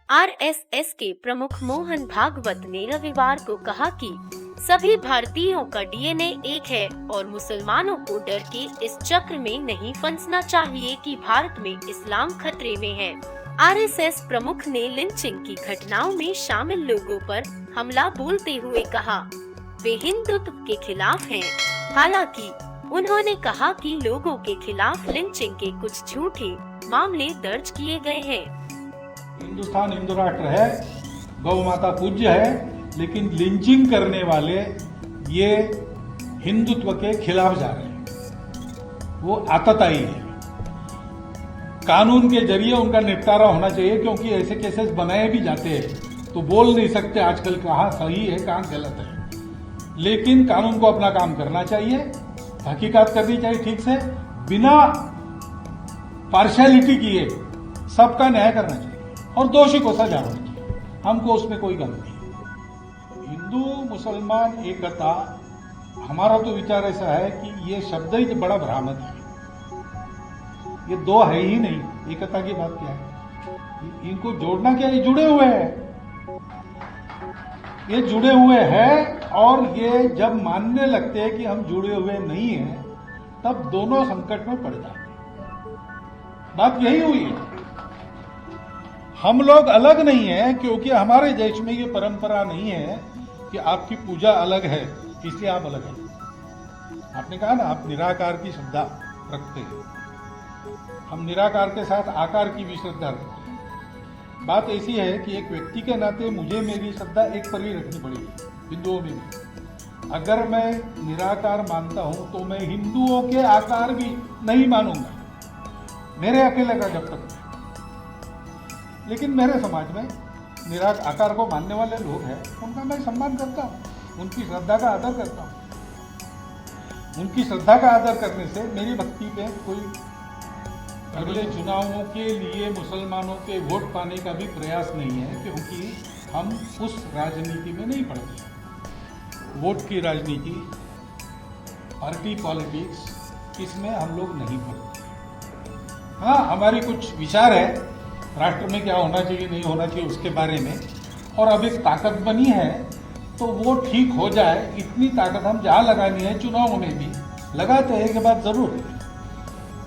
RSS के प्रमुख मोहन भागवत ने रविवार को कहा कि सभी भारतीयों का डीएनए एक है और मुसलमानों को डर के इस चक्र में नहीं फंसना चाहिए कि भारत में इस्लाम खतरे में है। आरएसएस प्रमुख ने लिंचिंग की घटनाओं में शामिल लोगों पर हमला बोलते हुए कहा वे हिंदुत्व के खिलाफ हैं। हालांकि उन्होंने कहा कि लोगों के खिलाफ लिंचिंग के कुछ झूठे मामले दर्ज किए गए हैं। हिंदुस्तान हिंदू राष्ट्र है, गौ माता पूज्य है, लेकिन लिंचिंग करने वाले ये हिंदुत्व के खिलाफ जा रहे हैं। वो आतताई है। कानून के जरिए उनका निपटारा होना चाहिए, क्योंकि ऐसे केसेस बनाए भी जाते हैं तो बोल नहीं सकते आजकल कहाँ सही है कहाँ गलत है। लेकिन कानून को अपना काम करना चाहिए, तहकीकात करनी चाहिए ठीक से, बिना पार्शियलिटी किए सबका न्याय करना चाहिए और दोषी को सजा होनी चाहिए। हमको उसमें कोई गम नहीं। हिंदू मुसलमान एकता, हमारा तो विचार ऐसा है कि ये शब्द ही बड़ा भ्रामक है। ये दो है ही नहीं, एकता की बात क्या है? इनको जोड़ना क्या? ये जुड़े हुए हैं, ये जुड़े हुए हैं। और ये जब मानने लगते हैं कि हम जुड़े हुए नहीं हैं, तब दोनों संकट में पड़ जाते हैं। बात यही हुई है। हम लोग अलग नहीं है, क्योंकि हमारे देश में ये परंपरा नहीं है कि आपकी पूजा अलग है इसलिए आप अलग हैं। आपने कहा ना, आप निराकार की श्रद्धा रखते हैं, हम निराकार के साथ आकार की भी श्रद्धा रखते हैं। बात ऐसी है कि एक व्यक्ति के नाते मुझे मेरी श्रद्धा एक पर ही रखनी पड़ेगी, हिंदुओं में भी। अगर मैं निराकार मानता हूं तो मैं हिंदुओं के आकार भी नहीं मानूंगा, मेरे अकेले का जब तक। लेकिन मेरे समाज में आकार को मानने वाले लोग हैं, उनका मैं सम्मान करता हूं, उनकी श्रद्धा का आदर करता हूं। उनकी श्रद्धा का आदर करने से मेरी भक्ति पे कोई अगले चुनावों के लिए मुसलमानों के वोट पाने का भी प्रयास नहीं है, क्योंकि हम उस राजनीति में नहीं पड़ते। वोट की राजनीति, पार्टी पॉलिटिक्स, इसमें हम लोग नहीं पड़ते। हाँ, हमारी कुछ विचार है राष्ट्र में क्या होना चाहिए नहीं होना चाहिए उसके बारे में, और अब एक ताकत बनी है तो वो ठीक हो जाए, इतनी ताकत हम जहाँ लगानी है चुनाव में भी लगाते हैं कि बात जरूर है।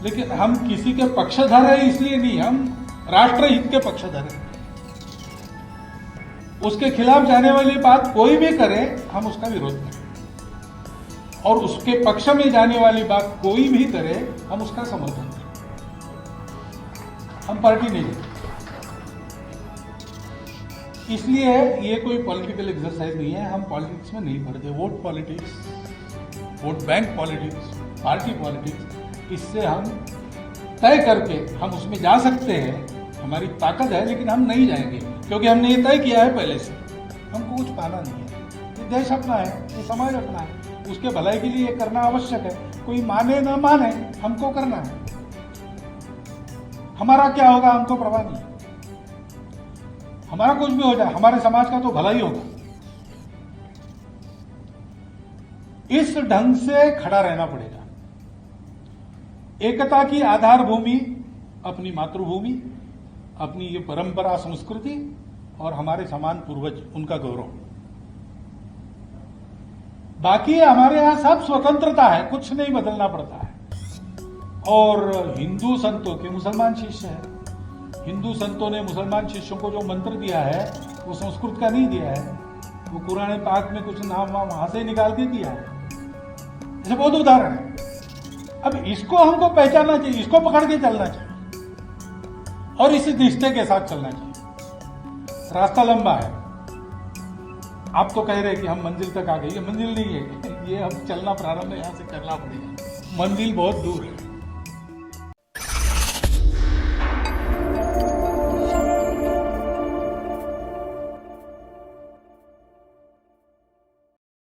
लेकिन हम किसी के पक्षधर है इसलिए नहीं, हम राष्ट्र हित के पक्षधर हैं। उसके खिलाफ जाने वाली बात कोई भी करे हम उसका विरोध करें, और उसके पक्ष में जाने वाली बात कोई भी करे हम उसका समर्थन करें। हम पार्टी नहीं देते। इसलिए ये कोई पॉलिटिकल एक्सरसाइज नहीं है, हम पॉलिटिक्स में नहीं पड़ते। Vote politics, vote bank politics, party politics, इससे हम तय करके हम उसमें जा सकते हैं, हमारी ताकत है, लेकिन हम नहीं जाएंगे क्योंकि हमने ये तय किया है पहले से, हमको कुछ पाना नहीं है। ये देश अपना है, ये समाज अपना है, उसके भलाई के लिए ये करना आवश्यक है। कोई माने ना माने, हमको करना है। हमारा क्या होगा हमको परवाह नहीं, हमारा कुछ भी हो जाए, हमारे समाज का तो भला ही होगा। इस ढंग से खड़ा रहना पड़ेगा। एकता की आधार भूमि अपनी मातृभूमि, अपनी ये परंपरा, संस्कृति और हमारे समान पूर्वज, उनका गौरव। बाकी हमारे यहां सब स्वतंत्रता है, कुछ नहीं बदलना पड़ता है। और हिंदू संतों के मुसलमान शिष्य हैं। हिंदू संतों ने मुसलमान शिष्यों को जो मंत्र दिया है वो संस्कृत का नहीं दिया है, वो कुरान पाक में कुछ नाम वहां से निकाल के दिया है। ऐसे बहुत उदाहरण है। अब इसको हमको पहचानना चाहिए, इसको पकड़ के चलना चाहिए और इस निष्ठे के साथ चलना चाहिए। रास्ता लंबा है। आप तो कह रहे हैं कि हम मंजिल तक आ गए, ये मंजिल नहीं है, ये हम चलना प्रारंभ यहां से करना पड़ेगा। मंजिल बहुत दूर है।